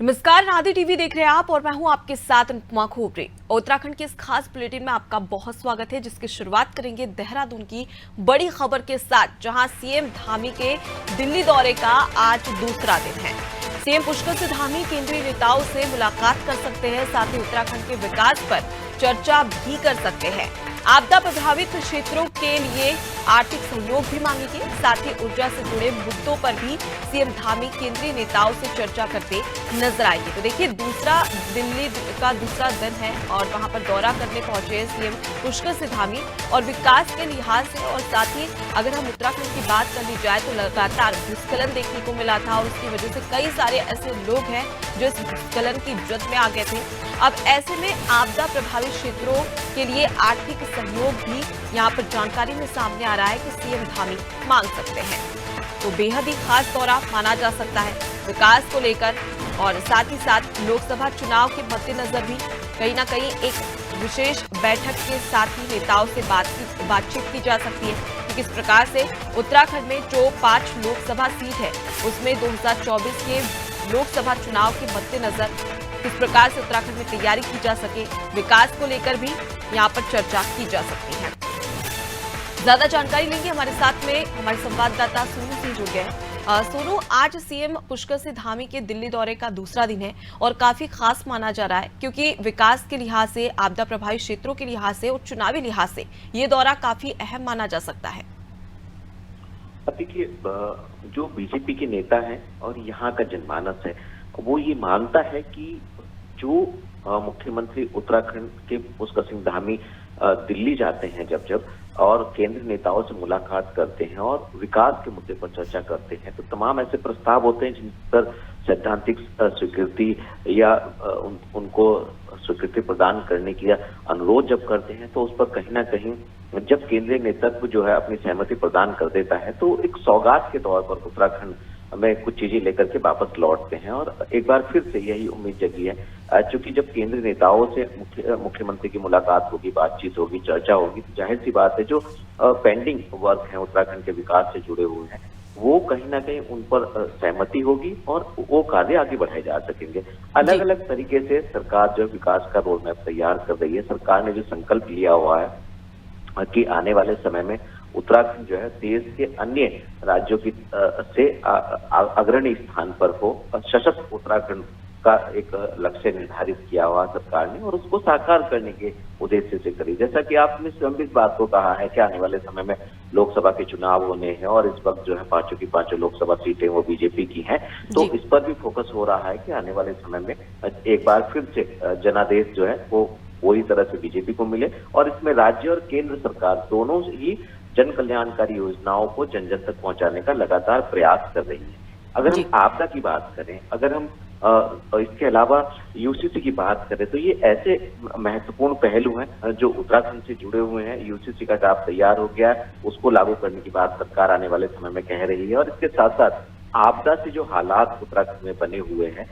नमस्कार, नादी टीवी देख रहे हैं आप और मैं हूं आपके साथ अनुपमा खोपरे। उत्तराखंड के इस खास बुलेटिन में आपका बहुत स्वागत है, जिसकी शुरुआत करेंगे देहरादून की बड़ी खबर के साथ, जहां सीएम धामी के दिल्ली दौरे का आज दूसरा दिन है। सीएम पुष्कर सिंह धामी केंद्रीय नेताओं से मुलाकात कर सकते हैं, साथ ही उत्तराखंड के विकास पर चर्चा भी कर सकते हैं। आपदा प्रभावित क्षेत्रों के लिए आर्थिक सहयोग भी मांगेंगे, साथ ही ऊर्जा से जुड़े मुद्दों पर भी सीएम धामी केंद्रीय नेताओं से चर्चा करते नजर आएंगे। तो देखिए, दिल्ली का दूसरा दिन है और वहां पर दौरा करने पहुंचे सीएम पुष्कर सिंह धामी और विकास के लिहाज से, और साथ ही अगर हम उत्तराखंड की बात कर ली जाए तो लगातार भूस्खलन देखने को मिला था और उसकी वजह से कई सारे ऐसे लोग हैं जो इस भूस्खलन की जद में आ गए थे। अब ऐसे में आपदा प्रभावित क्षेत्रों के लिए आर्थिक सहयोग भी यहाँ पर जानकारी में सामने आ रहा है कि सीएम धामी मांग सकते हैं। तो बेहद ही खास दौरा माना जा सकता है विकास को लेकर, और साथ ही साथ लोकसभा चुनाव के मद्देनजर भी कहीं ना कहीं एक विशेष बैठक के साथ ही नेताओं से बातचीत की जा सकती है कि किस प्रकार से उत्तराखंड में जो 5 लोकसभा सीट है उसमें 2024 के लोकसभा चुनाव के मद्देनजर किस प्रकार से उत्तराखंड में तैयारी की जा सके, विकास को लेकर भी यहाँ पर चर्चा की जा सकती है। ज्यादा जानकारी लेंगे, हमारे साथ में हमारे संवाददाता सोनू सिंह जुड़ गए। सोनू, आज सीएम पुष्कर सिंह धामी के दिल्ली दौरे का दूसरा दिन है और काफी खास माना जा रहा है, क्योंकि विकास के लिहाज से, आपदा प्रभावित क्षेत्रों के लिहाज से और चुनावी लिहाज से ये दौरा काफी अहम माना जा सकता है। देखिए, जो बीजेपी के नेता हैं और यहाँ का जनमानस है वो ये मानता है कि जो मुख्यमंत्री उत्तराखंड के पुष्कर सिंह धामी दिल्ली जाते हैं जब और केंद्र नेताओं से मुलाकात करते हैं और विकास के मुद्दे पर चर्चा करते हैं, तो तमाम ऐसे प्रस्ताव होते हैं जिन पर सैद्धांतिक स्वीकृति या उनको स्वीकृति प्रदान करने की अनुरोध जब करते हैं, तो उस पर कहीं ना कहीं जब केंद्रीय नेतृत्व जो है अपनी सहमति प्रदान कर देता है तो एक सौगात के तौर पर उत्तराखंड में कुछ चीजें लेकर के वापस लौटते हैं। और एक बार फिर से यही उम्मीद जगी है, चूंकि जब केंद्रीय नेताओं से मुख्यमंत्री की मुलाकात होगी, बातचीत होगी, चर्चा होगी, तो जाहिर सी बात है जो पेंडिंग वर्क है उत्तराखंड के विकास से जुड़े हुए हैं वो कहीं ना कहीं उन पर सहमति होगी और वो कार्य आगे बढ़ाए जा सकेंगे। अलग अलग तरीके से सरकार जो विकास का रोड मैप तैयार कर रही है। सरकार ने जो संकल्प लिया हुआ है कि आने वाले समय में उत्तराखंड जो है देश के अन्य राज्यों की से अग्रणी स्थान पर हो। सशक्त उत्तराखंड का एक लक्ष्य निर्धारित किया हुआ सरकार ने और उसको साकार करने के उद्देश्य से करी। जैसा कि आपने स्वयं इस बात को कहा है कि आने वाले समय में लोकसभा के चुनाव होने हैं और इस वक्त जो है 5 की 5 लोकसभा सीटें वो बीजेपी की हैं, तो इस पर भी फोकस हो रहा है कि आने वाले समय में एक बार फिर से जनादेश जो है वो पूरी तरह से बीजेपी को मिले और इसमें राज्य और केंद्र सरकार दोनों ही जन कल्याणकारी योजनाओं को जन जन तक पहुंचाने का लगातार प्रयास कर रही है। अगर हम आपदा की बात करें, अगर हम इसके अलावा यूसीसी की बात करें, तो ये ऐसे महत्वपूर्ण पहलू हैं जो उत्तराखंड से जुड़े हुए हैं। यूसीसी का ड्राफ्ट तैयार हो गया है, उसको लागू करने की बात सरकार आने वाले समय में कह रही है और इसके साथ साथ आपदा से जो हालात उत्तराखंड में बने हुए हैं,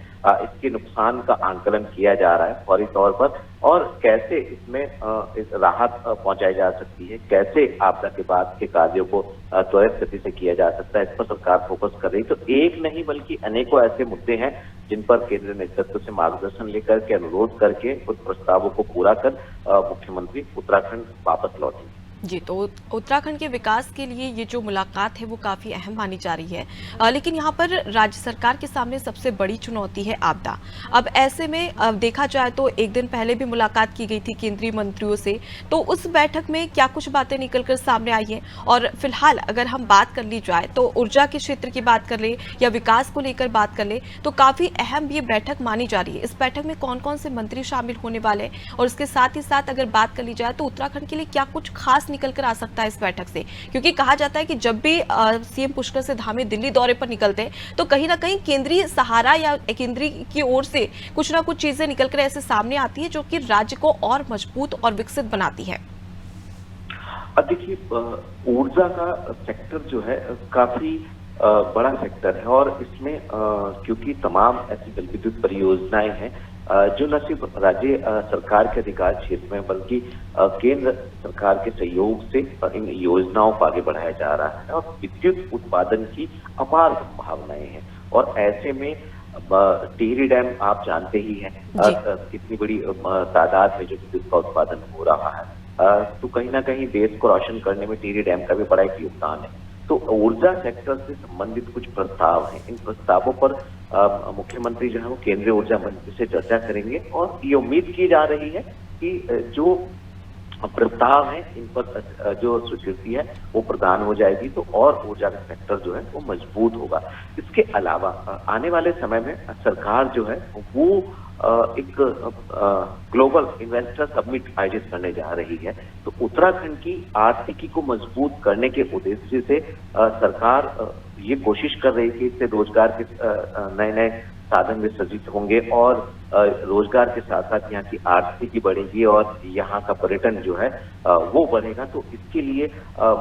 इसके नुकसान का आंकलन किया जा रहा है फौरी तौर पर और कैसे इसमें राहत पहुंचाई जा सकती है, कैसे आपदा के बाद के कार्यों को त्वरित गति से किया जा सकता है, इस पर सरकार फोकस कर रही है। तो एक नहीं बल्कि अनेकों ऐसे मुद्दे हैं जिन पर केंद्र नेतृत्व से मार्गदर्शन लेकर के, अनुरोध करके उन प्रस्तावों को पूरा कर मुख्यमंत्री उत्तराखंड वापस लौटेंगे। जी, तो उत्तराखंड के विकास के लिए ये जो मुलाकात है वो काफ़ी अहम मानी जा रही है, लेकिन यहाँ पर राज्य सरकार के सामने सबसे बड़ी चुनौती है आपदा। अब ऐसे में देखा जाए तो एक दिन पहले भी मुलाकात की गई थी केंद्रीय मंत्रियों से, तो उस बैठक में क्या कुछ बातें निकलकर सामने आई हैं? और फिलहाल अगर हम बात कर ली जाए तो ऊर्जा के क्षेत्र की बात कर ले या विकास को लेकर बात कर ले तो काफ़ी अहम ये बैठक मानी जा रही है। इस बैठक में कौन कौन से मंत्री शामिल होने वाले हैं और इसके साथ ही साथ अगर बात कर ली जाए तो उत्तराखंड के लिए क्या कुछ खास निकल कर आ सकता है इस बैठक से? क्योंकि कहा जाता है कि जब भी सीएम पुष्कर सिंह धामी दिल्ली दौरे पर निकलते हैं तो कहीं ना कहीं केंद्रीय सहारा या केंद्रीय की ओर से कुछ ना कुछ चीजें निकलकर ऐसे सामने आती है जो कि राज्य को और मजबूत और विकसित बनाती है। देखिए, ऊर्जा का सेक्टर जो है काफी बड़ा सेक्टर है और इसमें क्योंकि तमाम ऐसी जल विद्युत परियोजनाएं हैं जो न सिर्फ राज्य सरकार के अधिकार क्षेत्र में बल्कि केंद्र सरकार के सहयोग से इन योजनाओं को आगे बढ़ाया जा रहा है और विद्युत उत्पादन की अपार संभावनाएं हैं। और ऐसे में टिहरी डैम आप जानते ही हैं कितनी बड़ी तादाद में जो विद्युत का उत्पादन हो रहा है। तो कहीं ना कहीं देश को रोशन करने में टिहरी डैम का भी बड़ा एक योगदान है। तो ऊर्जा सेक्टर से संबंधित कुछ प्रस्ताव हैं, इन प्रस्तावों पर मुख्यमंत्री जो है वो केंद्रीय ऊर्जा मंत्री से चर्चा करेंगे और ये उम्मीद की जा रही है कि जो प्रस्ताव है इन पर जो स्वीकृति है वो प्रदान हो जाएगी तो और ऊर्जा का सेक्टर जो है वो मजबूत होगा। इसके अलावा आने वाले समय में सरकार जो है वो एक ग्लोबल इन्वेस्टर समिट आयोजित करने जा रही है। तो उत्तराखंड की आर्थिकी को मजबूत करने के उद्देश्य से सरकार ये कोशिश कर रही है कि इससे रोजगार के नए नए साधन भी सृजित होंगे और रोजगार के साथ साथ यहाँ की आर्थिकी बढ़ेगी और यहाँ का पर्यटन जो है वो बढ़ेगा। तो इसके लिए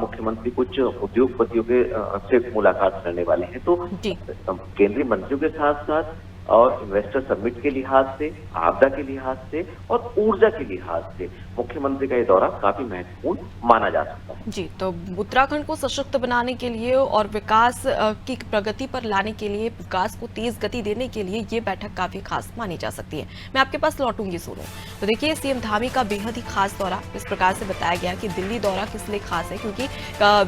मुख्यमंत्री कुछ उद्योगपतियों के से मुलाकात करने वाले हैं। तो केंद्रीय मंत्रियों के साथ साथ और इन्वेस्टर समिट के लिहाज से, आपदा के लिहाज से और ऊर्जा के लिहाज से मुख्यमंत्री का ये दौरा काफी महत्वपूर्ण माना जा सकता है। जी, तो उत्तराखंड को सशक्त बनाने के लिए और विकास की प्रगति पर लाने के लिए, विकास को तेज गति देने के लिए ये बैठक काफी खास मानी जा सकती है। मैं आपके पास लौटूंगी सोनू। तो देखिए, सीएम धामी का बेहद ही खास दौरा इस प्रकार से बताया गया कि दिल्ली दौरा किस लिए खास है, क्योंकि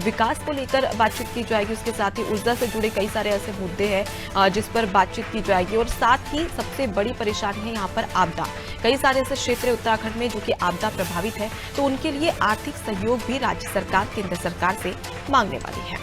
विकास को लेकर बातचीत की जाएगी, उसके साथ ही ऊर्जा से जुड़े कई सारे ऐसे मुद्दे हैं जिस पर बातचीत की जाएगी और साथ ही सबसे बड़ी परेशानी है यहाँ पर आपदा। कई सारे ऐसे क्षेत्र उत्तराखंड में जो कि आपदा प्रभावित है, तो उनके लिए आर्थिक सहयोग भी राज्य सरकार केंद्र सरकार से मांगने वाली है।